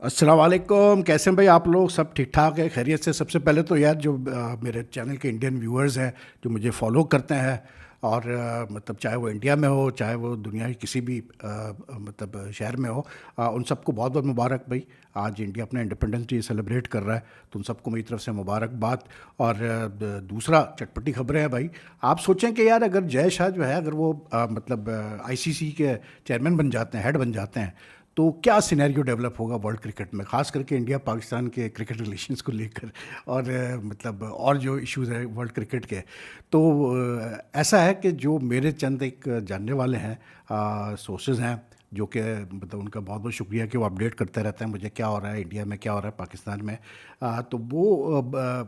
अस्सलाम वालेकुम। कैसे हैं भाई आप लोग? सब ठीक ठाक है, खैरियत से? सबसे पहले तो यार जो मेरे चैनल के इंडियन व्यूअर्स हैं जो मुझे फॉलो करते हैं और मतलब चाहे वो इंडिया में हो चाहे वो दुनिया के किसी भी मतलब शहर में हो, उन सबको बहुत बहुत मुबारक भाई। आज इंडिया अपना इंडिपेंडेंस डे सेलिब्रेट कर रहा है, तो उन सबको मेरी तरफ से मुबारकबाद। और दूसरा चटपटी खबरें हैं भाई। आप सोचें कि यार अगर जय शाह जो है, अगर वो मतलब आईसीसी के चेयरमैन बन जाते हैं, हेड बन जाते हैं, तो क्या सिनेरियो डेवलप होगा वर्ल्ड क्रिकेट में, खास करके इंडिया पाकिस्तान के क्रिकेट रिलेशंस को लेकर और मतलब और जो इश्यूज है वर्ल्ड क्रिकेट के। तो ऐसा है कि जो मेरे चंद एक जानने वाले हैं, सोर्सेज हैं, जो कि मतलब उनका बहुत बहुत शुक्रिया कि वो अपडेट करते रहते हैं मुझे क्या हो रहा है इंडिया में, क्या हो रहा है पाकिस्तान में। तो वो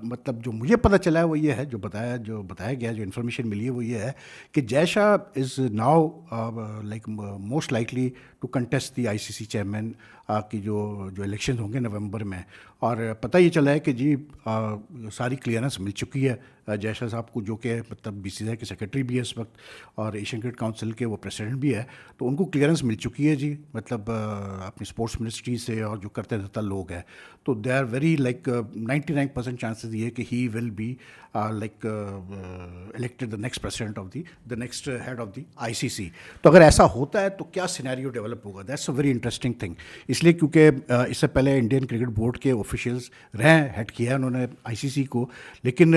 मतलब जो मुझे पता चला है वो ये है, जो बताया गया, जो इन्फॉर्मेशन मिली है वो ये है कि Jay Shah is now like most likely to contest the ICC chairman की जो जो इलेक्शन होंगे नवंबर में। और पता ये चला है कि जी सारी क्लियरेंस मिल चुकी है जय शाह साहब को, जो कि मतलब बीसीसीआई के सेक्रेटरी भी है इस वक्त और एशियन क्रिकेट काउंसिल के वो प्रेसिडेंट भी है। तो उनको क्लियरेंस मिल चुकी है जी, मतलब अपनी स्पोर्ट्स मिनिस्ट्री से, और जो करते धरता लोग हैं, तो they are very like 99% chances ये कि he will be like elected the next president of the next head of the ICC. तो अगर ऐसा होता है तो क्या सिनेरियो डेवलप होगा, that's a very interesting thing. इसलिए क्योंकि इससे पहले इंडियन क्रिकेट बोर्ड के ऑफिशियल्स रहे हैं, हेड किया है उन्होंने आईसीसी को, लेकिन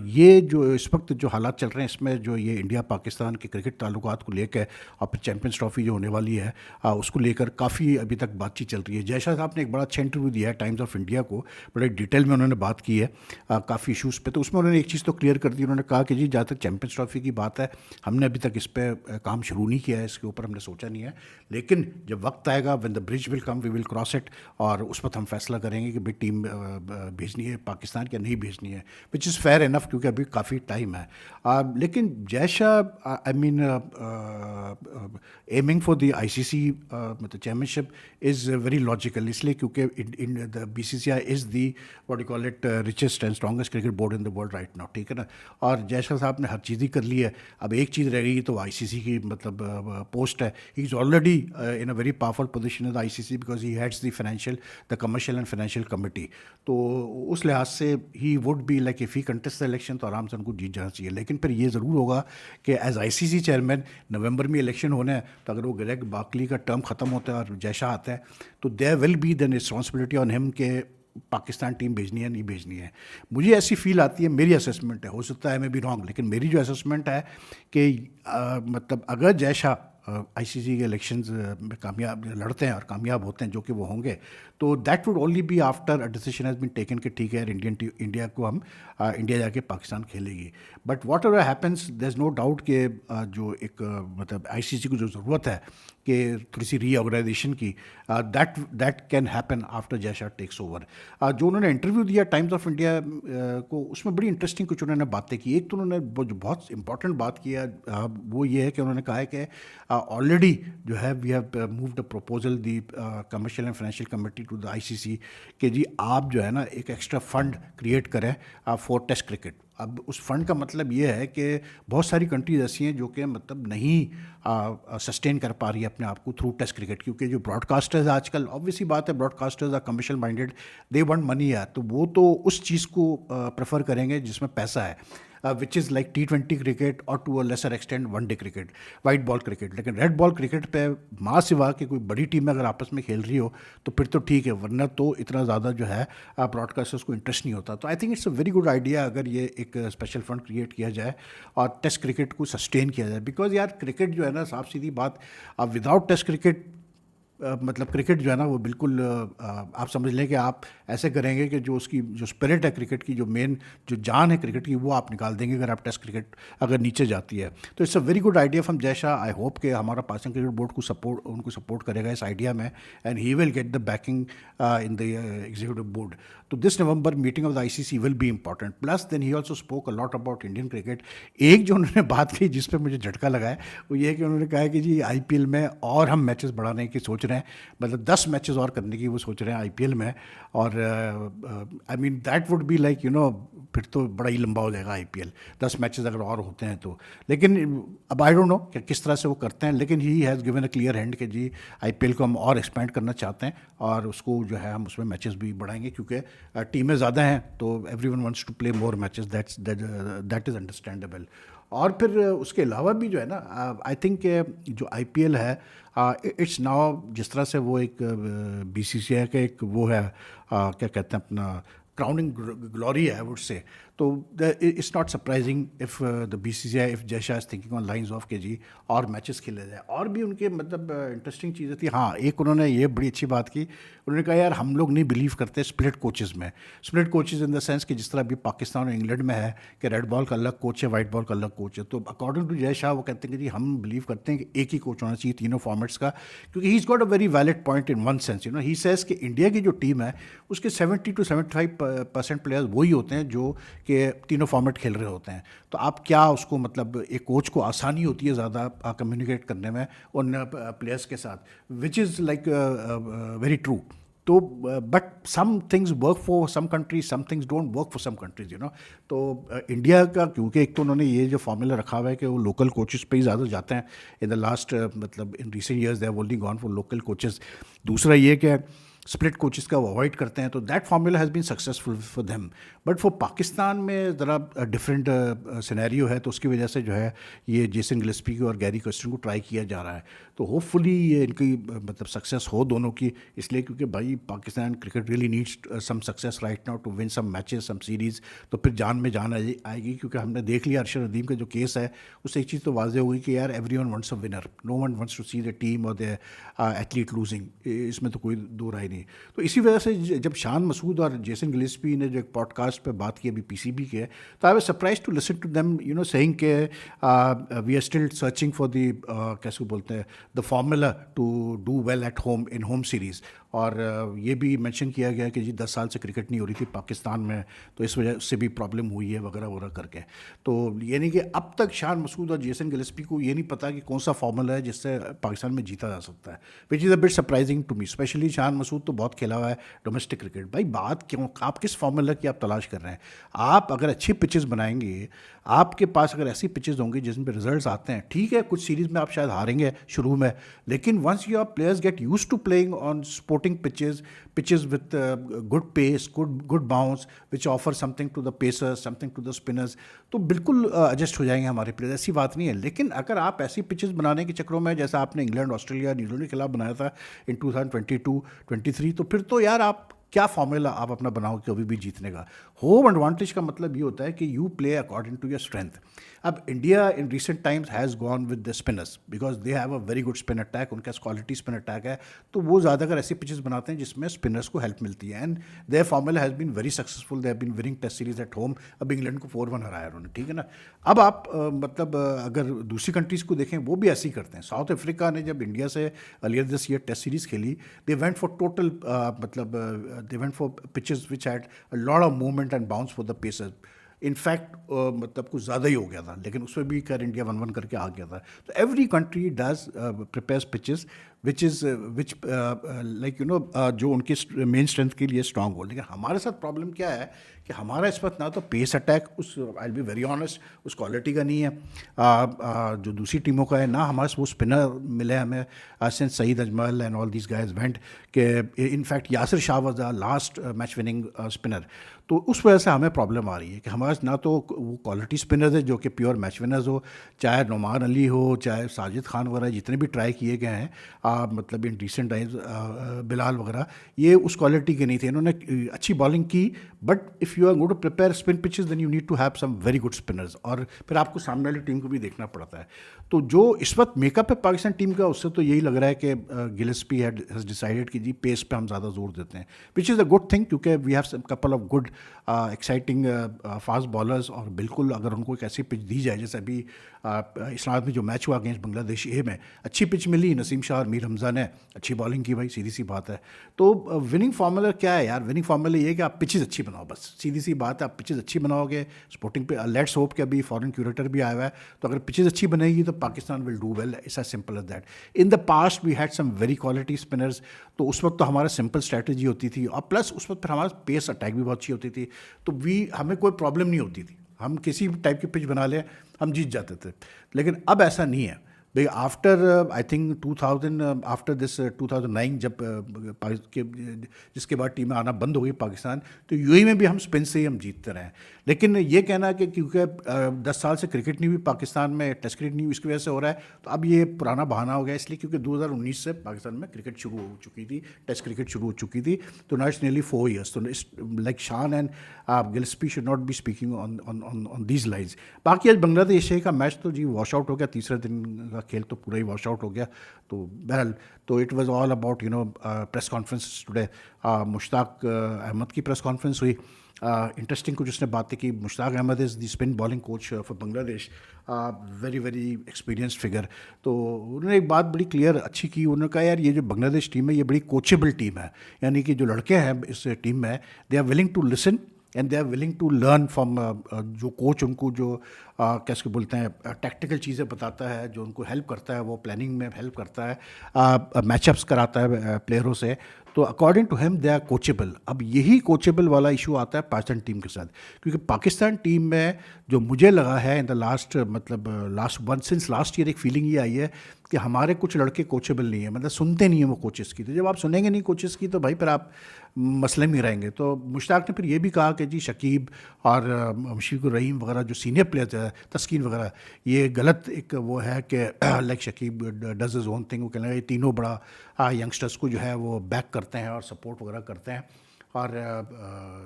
ये जो इस वक्त जो हालात चल रहे हैं इसमें, जो ये इंडिया पाकिस्तान के क्रिकेट ताल्लुकात को लेकर और फिर चैंपियंस ट्रॉफी जो होने वाली है उसको लेकर काफ़ी अभी तक बातचीत चल रही है। जयशाह साहब ने एक बड़ा अच्छा इंटरव्यू दिया है टाइम्स ऑफ इंडिया को, बड़े डिटेल में उन्होंने बात की है काफ़ी इशूज़ पे। तो उसमें उन्होंने एक चीज़ तो क्लियर कर दी, उन्होंने कहा कि जी जहाँ तक चैंपियंस ट्रॉफी की बात है, हमने अभी तक इस पर काम शुरू नहीं किया है, इसके ऊपर हमने सोचा नहीं है, लेकिन जब वक्त आएगा, when the bridge will come we will cross it, और उस वक्त हम फैसला करेंगे कि भाई टीम भेजनी है पाकिस्तान या नहीं भेजनी है, विच इज़ फेयर इनफ क्योंकि अभी काफ़ी टाइम है। लेकिन जय Shah I mean aiming for the ICC मतलब चैम्पियनशिप इज़ वेरी लॉजिकल, इसलिए क्योंकि in the BCCI is the what you call it richest and strongest cricket board in the world right now, ठीक है ना। और जय शाह साहब ने हर चीज़ ही कर ली है, अब एक चीज़ रह गई तो आईसीसी की मतलब पोस्ट है। He is already in a very powerful position in the ICC because he heads the commercial and financial committee. तो उस लिहाज से he would be like if he contest the election तो आराम से उनको जीत जाना चाहिए। लेकिन फिर ये ज़रूर होगा कि एज आईसीसी चेयरमैन नवंबर में इलेक्शन होने हैं, तो अगर वो ग्रेग बार्कली का टर्म ख़त्म होता है और जय शाह आता है, तो there will be then responsibility on him के पाकिस्तान टीम भेजनी है नहीं भेजनी है। मुझे ऐसी फील आती है, मेरी असेसमेंट है, हो सकता है मैं भी रॉन्ग, लेकिन मेरी जो असेसमेंट है कि मतलब अगर जय शाह आईसीसी के इलेक्शंस में कामयाब लड़ते हैं और कामयाब होते हैं, जो कि वो होंगे, तो that would only be after a decision has been taken कि ठीक है इंडिया को हम इंडिया जाके पाकिस्तान खेलेगी। But whatever happens there is no doubt कि जो एक मतलब आईसीसी को जो ज़रूरत है कि थोड़ी सी रीऑर्गेनाइजेशन की, that can happen after Jay Shah takes over. जो उन्होंने इंटरव्यू दिया टाइम्स ऑफ इंडिया को, उसमें बड़ी इंटरेस्टिंग कुछ उन्होंने बातें की। एक तो उन्होंने जो बहुत इंपॉर्टेंट बात की है वो ये है कि उन्होंने कहा है कि ऑलरेडी जो है we have moved a proposal the commercial and financial committee to the ICC कि जी आप जो है ना एक एक्स्ट्रा फंड क्रिएट करें फॉर टेस्ट क्रिकेट। अब उस फंड का मतलब ये है कि बहुत सारी कंट्रीज ऐसी हैं जो कि मतलब नहीं सस्टेन कर पा रही है अपने आप को थ्रू टेस्ट क्रिकेट, क्योंकि जो ब्रॉडकास्टर्स आजकल, ऑब्वियसली बात है, broadcasters are commercial minded, they want money है, तो वो तो उस चीज़ को प्रेफर करेंगे जिसमें पैसा है, which is like T20 cricket और to a lesser extent one day cricket, white ball cricket. लेकिन रेड बॉल क्रिकेट पे माँ सिवा कि कोई बड़ी टीम अगर आपस में खेल रही हो तो फिर तो ठीक है, वरना तो इतना ज़्यादा जो है ब्रॉडकास्टर्स को इंटरेस्ट नहीं होता। तो I think it's a very good idea अगर ये एक स्पेशल फंड क्रिएट किया जाए और टेस्ट क्रिकेट को सस्टेन किया जाए, बिकॉज यार क्रिकेट जो है ना, साफ सीधी बात, अब विदाउट टेस्ट क्रिकेट मतलब क्रिकेट जो है ना वो बिल्कुल आप समझ लें कि आप ऐसे करेंगे कि जो उसकी जो स्पिरिट है क्रिकेट की, जो मेन जो जान है क्रिकेट की, वो आप निकाल देंगे अगर आप टेस्ट क्रिकेट अगर नीचे जाती है। तो it's a very good idea from Jay Shah. I hope कि हमारा पाकिस्तान क्रिकेट बोर्ड को सपोर्ट उनको सपोर्ट करेगा इस आइडिया में, and he will get the backing in the executive board. तो this November meeting of the ICC will be important. Plus then he also spoke a lot about Indian cricket. एक जो उन्होंने बात की जिस पर मुझे झटका लगा है वो ये है कि उन्होंने कहा है कि जी आईपीएल में और हम मैचेस बढ़ाने की सोच सोच रहे हैं, मतलब 10 मैचेस और करने की वो सोच रहे हैं आईपीएल में। और I mean that would be like फिर तो बड़ा ही लंबा हो जाएगा आईपीएल, 10 मैचेस अगर और होते हैं तो। लेकिन अब आई डोंट नो कि किस तरह से वो करते हैं, लेकिन he has given a clear hand कि जी आईपीएल को हम और एक्सपेंड करना चाहते हैं, और उसको जो है हम उसमें मैचेस भी बढ़ाएंगे, क्योंकि टीमें ज़्यादा हैं तो everyone wants to play more matches, that is understandable. और फिर उसके अलावा भी जो है ना, आई थिंक जो आईपीएल है, इट्स नाउ जिस तरह से वो एक बीसीसीआई का एक वो है, क्या कहते हैं अपना क्राउनिंग ग्लोरी है, आई वुड से। तो it's not surprising if the BCCI if Jay Shah is thinking on lines of के जी और मैचेस खेले जाए। और भी उनके मतलब इंटरेस्टिंग चीज़ें थी। हाँ, एक उन्होंने ये बड़ी अच्छी बात की, उन्होंने कहा यार हम लोग नहीं बिलीव करते स्प्लिट कोचेज़ में। Split coaches in the sense कि जिस तरह अभी पाकिस्तान और इंग्लैंड में है कि रेड बॉल का अलग कोच है, वाइट बॉल का अलग कोच है। तो अकॉर्डिंग टू जय शाह वो कहते हैं कि जी हम बिलीव करते हैं कि एक ही कोच होना चाहिए तीनों फॉर्मेट्स का, क्योंकि he is got a very valid point in one sense. He says कि इंडिया की जो टीम है उसके 70 to 75% प्लेयर्स वही होते हैं जो कि तीनों फॉर्मेट खेल रहे होते हैं। तो आप क्या उसको मतलब एक कोच को आसानी होती है ज़्यादा कम्युनिकेट करने में उन प्लेयर्स के साथ, which is like very true. तो but some things work for some countries, some things don't work for some countries. तो इंडिया का क्योंकि एक तो उन्होंने ये जो फॉर्मूला रखा हुआ है कि वो लोकल कोचेस पे ही ज़्यादा जाते हैं। इन द लास्ट मतलब in recent years they have only gone for local coaches. दूसरा ये कि स्प्लिट कोचेस का वो अवॉइड करते हैं, तो that formula has been successful for them. But for Pakistan में ज़रा डिफरेंट सिनेरियो है, तो उसकी वजह से जो है ये जेसन गिलेस्पी और गैरी कर्स्टन को ट्राई किया जा रहा है। तो होपफुली ये इनकी मतलब सक्सेस हो दोनों की, इसलिए क्योंकि भाई Pakistan cricket really needs some success right now to win some matches, some series. तो फिर जान में जान आएगी, क्योंकि हमने देख लिया अरशद नदीम का जो केस है, उससे एक चीज़ तो वाज़ेह हो गई कि यार everyone wants a winner, no one wants to see the team और द एथलीट लूजिंग। इसमें तो कोई दो राय नहीं। तो इसी वजह से जब शान मसूद और जेसन गिलेस्पी ने जो एक पॉडकास्ट पे बात की अभी पीसीबी के, तो I was surprise to listen to them saying के we are still searching for the कैसे बोलते हैं the formula to do well at home in home series. और ये भी मेंशन किया गया कि जी 10 साल से क्रिकेट नहीं हो रही थी पाकिस्तान में, तो इस वजह से भी प्रॉब्लम हुई है वगैरह वगैरह करके। तो ये नहीं कि अब तक शान मसूद और जेसन गिलेस्पी को ये नहीं पता कि कौन सा फार्मूला है जिससे पाकिस्तान में जीता जा सकता है, which is a bit surprising to me. Specially Shan Masood तो बहुत खेला हुआ है डोमेस्टिक क्रिकेट। भाई बात क्यों, आप किस फार्मूला की आप तलाश कर रहे हैं? आप अगर अच्छी पिचेस बनाएंगे, आपके पास अगर ऐसी पिचेस होंगी जिसमें रिजल्ट्स आते हैं, ठीक है कुछ सीरीज़ में आप शायद हारेंगे शुरू में, लेकिन once your players get used to playing on sporting pitches with good pace, good bounce, which offer something to the pacers, something to the spinners, तो बिल्कुल एडजस्ट हो जाएंगे हमारे प्लेयर, ऐसी बात नहीं है। लेकिन अगर आप ऐसी पिचेस बनाने के चक्रों में जैसा आपने इंग्लैंड, ऑस्ट्रेलिया, न्यूजीलैंड के खिलाफ बनाया था इन 2022-23, तो फिर तो यार आप क्या फॉर्मूला आप अपना बनाओ कभी भी जीतने का? होम एडवांटेज का मतलब ये होता है कि you play according to your strength. अब India in recent times has gone with the spinners because they have a very good spin attack, उनका क्वालिटी स्पिन अटैक है, तो वो ज़्यादातर ऐसी पिचेस बनाते हैं जिसमें स्पिनर्स को हेल्प मिलती है। And their formula has been very successful, they have been winning test series at home. अब इंग्लैंड को 4-1 हराया उन्होंने, ठीक है ना। अब आप मतलब अगर दूसरी कंट्रीज़ को देखें वो भी ऐसे ही करते हैं। साउथ अफ्रीका ने जब इंडिया से earlier this year test series खेली, दे वेंट फॉर टोटल मतलब they went for pitches which had a lot of movement and bounce for the pacer. In fact मतलब कुछ ज़्यादा ही हो गया था, लेकिन उसमें भी कर इंडिया 1-1 करके आ गया था। तो every country does prepares pitches which like जो उनके मेन स्ट्रेंथ के लिए स्ट्रांग हो। लेकिन हमारे साथ प्रॉब्लम क्या है कि हमारा इस वक्त ना तो पेस अटैक उस, I will be very honest, उस क्वालिटी का नहीं है जो दूसरी टीमों का है, ना हमारे वो स्पिनर मिले हमें since Saeed Ajmal and all these guys went के in fact Yasir Shah was the last match winning spinner. तो उस वजह से हमें प्रॉब्लम आ रही है कि हमारे ना तो वो क्वालिटी स्पिनर्स है जो कि प्योर मैच विनर्स हो, चाहे नुमान अली हो, चाहे साजिद खान वगैरह जितने भी ट्राई किए गए हैं मतलब इन रिसेंट टाइम्स बिलाल वगैरह, ये उस क्वालिटी के नहीं थे। इन्होंने अच्छी बॉलिंग की, but if you are going to prepare spin pitches then you need to have some very good spinners, और फिर आपको सामने वाली टीम को भी देखना पड़ता है। तो जो इस वक्त मेकअप है पाकिस्तान टीम का, उससे तो यही लग रहा है कि गिलेस्पी हैज़ डिसाइडेड कि जी पेस पे हम ज़्यादा जोर देते हैं, which is a good thing, क्योंकि we have some couple of good exciting fast bowlers. और बिल्कुल अगर उनको एक ऐसी पिच दी जाए, जैसे अभी इस्लामाबाद में जो मैच हुआ अगेंस्ट बांग्लादेश ए में, अच्छी पिच मिली, नसीम शाह और मीर रमज़ान है, अच्छी बॉलिंग की भाई, सीधी सी बात है। तो विनिंग फार्मूला क्या है यार? विनिंग फार्मूला ये है कि आप पिचेस अच्छी बनाओ, बस सीधी सी बात है। आप पिचेस अच्छी बनाओगे, स्पोर्टिंग पे लेट्स होप कि अभी फॉरेन क्यूरेटर भी आया हुआ है, तो अगर पिचेस अच्छी बनेगी तो Pakistan will do well. It's as simple as that. In the past we had some very quality spinners, तो उस वक्त तो हमारा सिंपल स्ट्रैटेजी होती थी, और प्लस उस वक्त फिर हमारा पेस अटैक भी बहुत अच्छी होती थी, तो हमें कोई प्रॉब्लम नहीं होती थी। हम किसी भी टाइप की पिच बना लें, हम जीत जाते थे। लेकिन अब ऐसा नहीं है भाई। After I think 2000, after this 2009, जब जिसके बाद टीमें आना बंद हो गई पाकिस्तान, तो यूएई में भी हम स्पिन से ही हम जीतते रहे। लेकिन ये कहना कि क्योंकि 10 साल से क्रिकेट नहीं हुई पाकिस्तान में, टेस्ट क्रिकेट नहीं हुई, इसकी वजह से हो रहा है, तो अब ये पुराना बहाना हो गया। इसलिए क्योंकि 2019 से पाकिस्तान में क्रिकेट शुरू हो चुकी थी, टेस्ट क्रिकेट शुरू हो चुकी थी, तो नाउ इट्स नियरली 4 years। तो like Shan and Gillespie should not be speaking on these lines. बाकी आज बांग्लादेश का मैच तो जी वॉश आउट हो गया, तीसरे दिन का खेल तो पूरा ही वॉश आउट हो गया। तो बहरहाल, तो it was all about press conference today. Mushtaq Ahmed की प्रेस कॉन्फ्रेंस हुई। इंटरेस्टिंग कुछ उसने बातें की। Mushtaq Ahmed is the spin bowling coach for Bangladesh, very very experienced figure. तो उन्होंने एक बात बड़ी क्लियर अच्छी की। उन्होंने कहा यार, ये जो बांग्लादेश टीम है ये बड़ी कोचेबल टीम है, यानी कि जो लड़के हैं इस टीम में, they are willing to listen and they are willing to learn from जो कोच उनको जो कैसे बोलते हैं टैक्टिकल चीज़ें बताता है, जो उनको हेल्प करता है, वो प्लानिंग में हेल्प करता है, मैचअप्स कराता है प्लेयरों से। तो according to him they are coachable. अब यही कोचेबल वाला इशू आता है पाकिस्तान टीम के साथ, क्योंकि पाकिस्तान टीम में जो मुझे लगा है इन द लास्ट, मतलब सिंस लास्ट ईयर एक फीलिंग ये आई है कि हमारे कुछ लड़के कोचेबल नहीं है, मतलब सुनते नहीं हैं वो कोचेस की। तो जब आप सुनेंगे नहीं कोचेस की, तो भाई फिर आप मसले में रहेंगे। तो मुश्ताक ने फिर ये भी कहा कि जी शकीब और मुशीकुर रहीम वगैरह जो सीनियर प्लेयर्स है, तस्कीन वगैरह, ये गलत एक वो है कि like Shakib does is own thing. वो कहना ये तीनों बड़ा यंगस्टर्स को जो है वो बैक करते हैं और सपोर्ट वगैरह करते हैं, और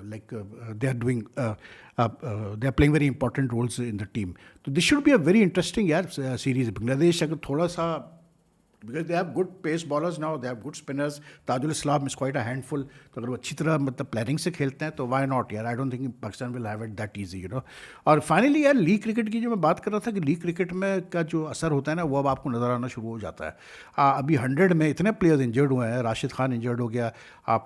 like they are doing, they are playing very important roles in the team. तो this should be a very interesting यार सीरीज। बांग्लादेश अगर थोड़ा सा, because they have good pace bowlers now, they have good spinners, Tajul Islam is quite a handful, तो अगर वो अच्छी तरह मतलब प्लानिंग से खेलते हैं तो why not यार। I don't think Pakistan will have it that easy, और फाइनली यार लीग क्रिकेट की जो मैं बात कर रहा था कि लीग क्रिकेट में का जो असर होता है ना, वो अब आपको नज़र आना शुरू हो जाता है। अभी 100 में इतने प्लेयर्स इंजर्ड हुए हैं। राशिद खान इंजर्ड हो गया,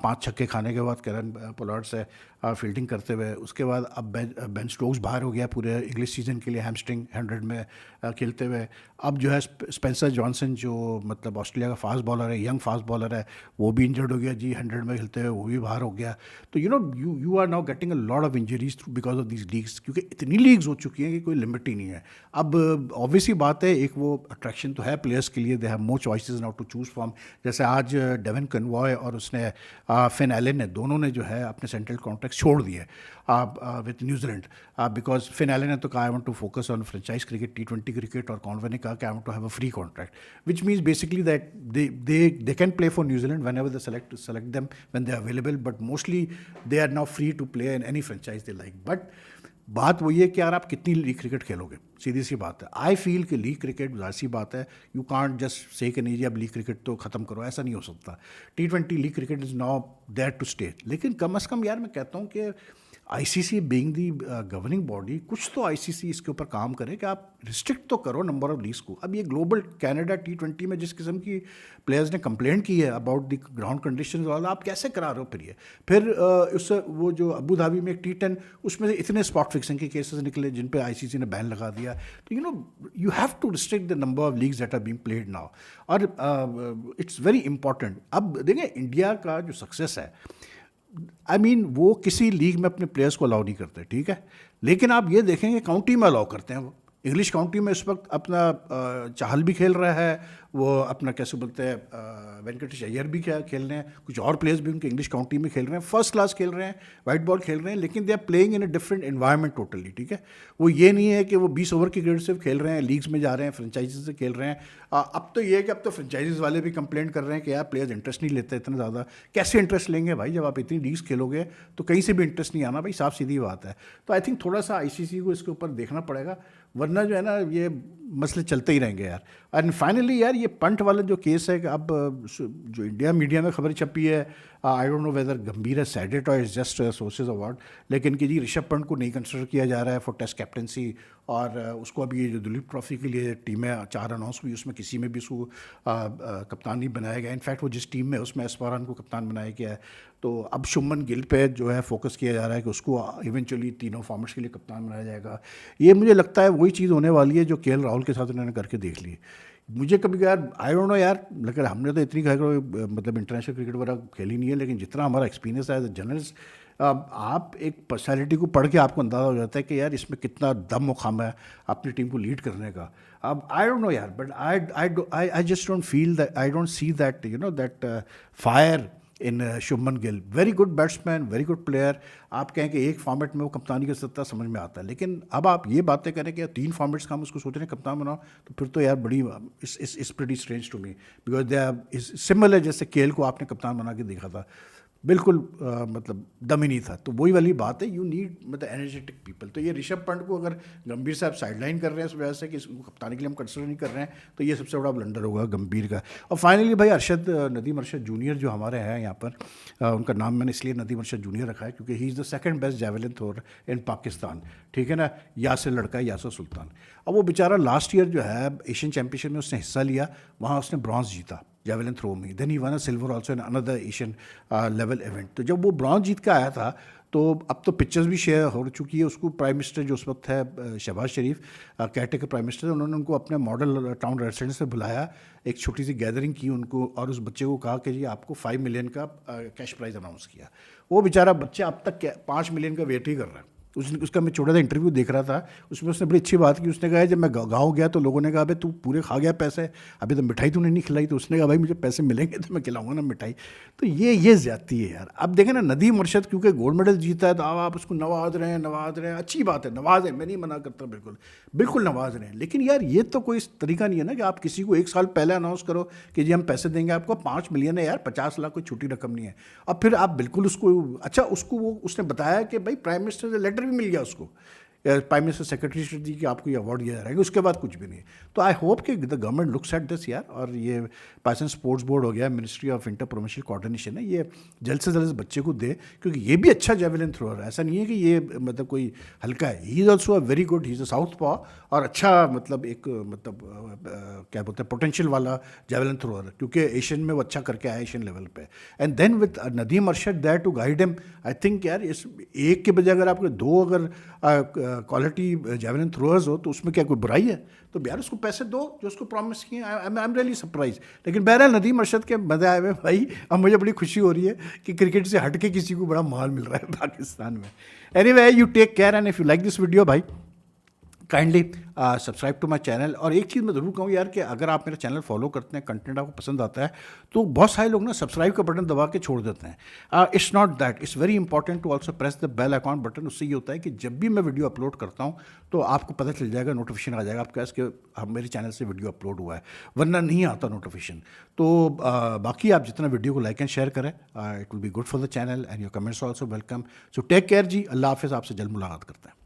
5 छक्के खाने के बाद कैरन पोलार्ड से फील्डिंग करते हुए। उसके बाद अब बेन स्टोक्स बाहर हो गया पूरे इंग्लिश सीजन के लिए, हैमस्ट्रिंग 100 में खेलते हुए। अब जो है स्पेंसर जॉनसन जो मतलब ऑस्ट्रेलिया का फास्ट बॉलर है, यंग फास्ट बॉलर है, वो भी इंजर्ड हो गया जी 100 में खेलते हुए, वो भी बाहर हो गया। तो you are now getting a lot of injuries because of these leagues, क्योंकि इतनी लीग्स हो चुकी हैं कि कोई लिमिट ही नहीं है। अब ऑब्वियसली बात है, एक वो अट्रैक्शन तो है प्लेयर्स के लिए, they have more choices now to choose from. जैसे आज डेवन कन्वॉय और उसने फिन एलन ने, दोनों ने जो है अपने सेंट्रल कॉन्ट्रैक्ट छोड़ दिए with New Zealand, because Finn Allen ने तो कहा I want to focus on franchise cricket, T20 cricket, और कॉन्वे ने कहा कि I want to have a free contract, which means basically that they can play for New Zealand whenever they select them when they are available, but mostly they are now free to play in any franchise they like. But बात वही है कि यार आप कितनी league cricket खेलोगे, सीधी सी बात है। आई फील कि लीग क्रिकेट जाहिर सी बात है, यू कांट जस्ट से कि नहीं जी अब लीग क्रिकेट तो ख़त्म करो, ऐसा नहीं हो सकता। T20 league cricket is now there to stay. लेकिन कम से कम यार मैं कहता हूँ कि ICC being the governing body, कुछ तो आईसीसी इसके ऊपर काम करे कि आप रिस्ट्रिक्ट तो करो नंबर ऑफ लीग्स को। अब ये ग्लोबल कनाडा T20 में जिस किस्म की प्लेयर्स ने कंप्लेंट की है अबाउट द ग्राउंड कंडीशंस वाला, आप कैसे करा रहे हो फिर ये? फिर उससे वो जो अबू धाबी में एक T10, उसमें से इतने स्पॉट फिक्सिंग के केसेस निकले जिन पे आईसीसी ने बैन लगा दिया। तो you have to restrict the number of leagues that are being played now, और इट्स वेरी इंपॉर्टेंट। अब देखें इंडिया का जो सक्सेस है, आई मीन वो किसी लीग में अपने प्लेयर्स को अलाउ नहीं करते, ठीक है, लेकिन आप ये देखेंगे काउंटी में अलाउ करते हैं। वो इंग्लिश काउंटी में इस वक्त अपना चाहल भी खेल रहा है, वो अपना कैसे बोलते हैं वेंकटेश अय्यर भी खेल रहे हैं, कुछ और प्लेयर्स भी उनके इंग्लिश काउंटी में खेल रहे हैं, फर्स्ट क्लास खेल रहे हैं, वाइट बॉल खेल रहे हैं, लेकिन they are playing in a different environment totally, ठीक है। वो ये नहीं है कि वो 20 ओवर की क्रिकेट से खेल रहे हैं, लीग्स में जा रहे हैं, फ्रेंचाइजीज से खेल रहे हैं। अब तो ये है कि अब तो फ्रेंचाइजीज वाले भी कंप्लेंट कर रहे हैं कि यार प्लेयर्स इंटरेस्ट नहीं लेते इतना ज़्यादा। कैसे इंटरेस्ट लेंगे भाई, जब आप इतनी लीग्स खेलोगे तो कहीं से भी इंटरेस्ट नहीं आना भाई, साफ सीधी बात है। तो आई थिंक थोड़ा सा आईसीसी को इसके ऊपर देखना पड़ेगा, वरना जो है ना ये मसले चलते ही रहेंगे यार। एंड फाइनली यार ये पंट वाला जो केस है कि अब जो इंडिया मीडिया में खबर छपी है, आई डोंट नो वेदर गंभीर है सेड इट और इज जस्ट सोर्सेज अवार्ड, लेकिन कि जी ऋषभ पंत को नहीं कंसिडर किया जा रहा है फॉर टेस्ट कैप्टनसी, और उसको अभी ये जो दुलीप ट्रॉफी के लिए टीमें 4 अनाउंस हुई उसमें किसी में भी उसको कप्तान नहीं बनाया गया। इनफैक्ट वो जिस टीम में उसमें एस्पारान को कप्तान बनाया गया है। तो अब शुभमन गिल पे जो है फोकस किया जा रहा है कि उसको इवेंचुअली तीनों फॉर्मेट्स के लिए कप्तान बनाया जाएगा। ये मुझे लगता है वही चीज़ होने वाली है जो केएल राहुल के साथ उन्होंने करके देख ली। मुझे कभी यार आई डोंट नो यार, लेकिन हमने तो इतनी मतलब इंटरनेशनल क्रिकेट वगैरह खेली नहीं है, लेकिन जितना हमारा एक्सपीरियंस है एज ए जर्नलिस्ट, आप एक पर्सनैलिटी को पढ़ के आपको अंदाज़ा हो जाता है कि यार इसमें कितना दम मुकाम है अपनी टीम को लीड करने का। अब आई डोंट नो यार, but I just don't feel that, I don't see that you know that fire in Shubman Gill. Very good batsman, very good player. आप कहें कि एक फॉर्मेट में वो कप्तानी कर सकता, समझ में आता है, लेकिन अब आप ये बातें करें कि 3 फॉर्मेट्स का हम उसको सोच रहे हैं कप्तान बनाओ, तो फिर तो यार बड़ी इस pretty strange to me, because they are similar जैसे केएल को आपने कप्तान बना के देखा था, बिल्कुल मतलब दम ही नहीं था। तो वही वाली बात है, यू नीड मतलब एनर्जेटिक पीपल। तो ये ऋषभ पंत को अगर गंभीर साहब साइडलाइन कर रहे हैं इस वजह से कि इसको कप्तानी के लिए हम कंसिडर नहीं कर रहे हैं, तो ये सबसे बड़ा ब्लंडर होगा गंभीर का। और फाइनली भाई नदीम अरशद जूनियर जो हमारे हैं यहाँ पर, उनका नाम मैंने इसलिए नदीम अरशद जूनियर रखा है क्योंकि he is the second best javelin thrower in Pakistan, ठीक है ना, यासिर लड़का है, यासिर सुल्तान। अब वो बेचारा लास्ट ईयर जो है एशियन चैम्पियनशिप में उसने हिस्सा लिया, वहाँ उसने ब्रॉन्ज जीता जेवलिन थ्रो में, then he won a silver also in another Asian level event. तो जब वो ब्रॉन्ज जीत के आया था, तो अब तो पिक्चर्स भी शेयर हो चुकी है, उसको प्राइम मिनिस्टर जो उस वक्त है शहबाज शरीफ केयरटेकर प्राइम मिनिस्टर, उन्होंने उनको अपने मॉडल टाउन रेसिडेंस से बुलाया, एक छोटी सी गैदरिंग की उनको, और उस बच्चे को कहा कि जी आपको 5 मिलियन का कैश प्राइज़ अनाउंस किया। वो बेचारा बच्चा अब तक 5 मिलियन का वेट ही कर रहा है। उसका मैं छोटा सा इंटरव्यू देख रहा था, उसमें उसने बड़ी अच्छी बात की। उसने कहा जब मैं गाँव गया तो लोगों ने कहा भाई तू पूरे खा गया पैसे, अभी तो मिठाई तूने नहीं खिलाई। तो उसने कहा भाई मुझे पैसे मिलेंगे तो मैं खिलाऊंगा ना मिठाई। तो ये ज़्यादती है यार। अब देखें ना, नदीम अरशद क्योंकि गोल्ड मेडल जीता है तो अब आप उसको नवाज रहे हैं, अच्छी बात है, नवाजें, मैं नहीं मना करता, बिल्कुल नवाज रहे हैं। लेकिन यार ये तो कोई तरीका नहीं है ना कि आप किसी को 1 साल पहले अनाउंस करो कि जी हम पैसे देंगे आपको। 5 मिलियन है यार, 50 लाख कोई छोटी रकम नहीं है। अब फिर आप बिल्कुल उसको, अच्छा उसको वो उसने बताया कि भाई प्राइम मिनिस्टर से लेटर भी मिल गया उसको, प्राइम मिनिस्टर सेक्रेटरी स्टेट जी कि आपको ये अवार्ड दिया जाएगा, उसके बाद कुछ भी नहीं। तो आई होप कि the government looks at this यार, और ये पाकिस्तान स्पोर्ट्स बोर्ड हो गया, ministry of inter provincial coordination है, ये जल्द से जल्द इस बच्चे को दे, क्योंकि ये भी अच्छा जेवलिन थ्रोअर है। ऐसा नहीं है कि ये मतलब कोई हल्का है, he is also a very good, he is a south पॉ, और अच्छा मतलब एक मतलब क्या बोलते हैं पोटेंशियल वाला जेवलिन थ्रोअर, क्योंकि एशियन में वो अच्छा करके आया एशियन लेवल पे। And then with Nadeem Arshad there to guide him, I think यार इस एक के बजाय अगर आपके 2 अगर क्वालिटी जेवलिन थ्रोअर्स हो तो उसमें क्या कोई बुराई है? तो यार उसको पैसे दो जो उसको प्रॉमिस किए। I am really surprise. लेकिन बहरहाल नदीम अरशद के मज़े आए हुए भाई। अब मुझे बड़ी खुशी हो रही है कि क्रिकेट से हट के किसी को बड़ा माल मिल रहा है पाकिस्तान में। Anyway, you take care, and if you like this video भाई kindly subscribe to my channel. और एक चीज़ मैं ज़रूर कहूँ यार कि अगर आप मेरा चैनल फॉलो करते हैं, कंटेंट आपको पसंद आता है, तो बहुत सारे लोग ना सब्सक्राइब का बटन दबा के छोड़ देते हैं। It's not that, it's very important to also press the bell icon button. उससे ये होता है कि जब भी मैं वीडियो अपलोड करता हूँ तो आपको पता चल जाएगा, नोटिफिकेशन आ जाएगा आपके पास कि मेरे चैनल से वीडियो अपलोड हुआ है, वरना नहीं आता नोटिफिकेशन। तो बाकी आप जितना वीडियो को लाइक एंड शेयर करें, it will be good for the channel, and your comments also welcome. So take care ji, अल्लाह हाफिज़, आपसे जल्द मुलाकात करते हैं।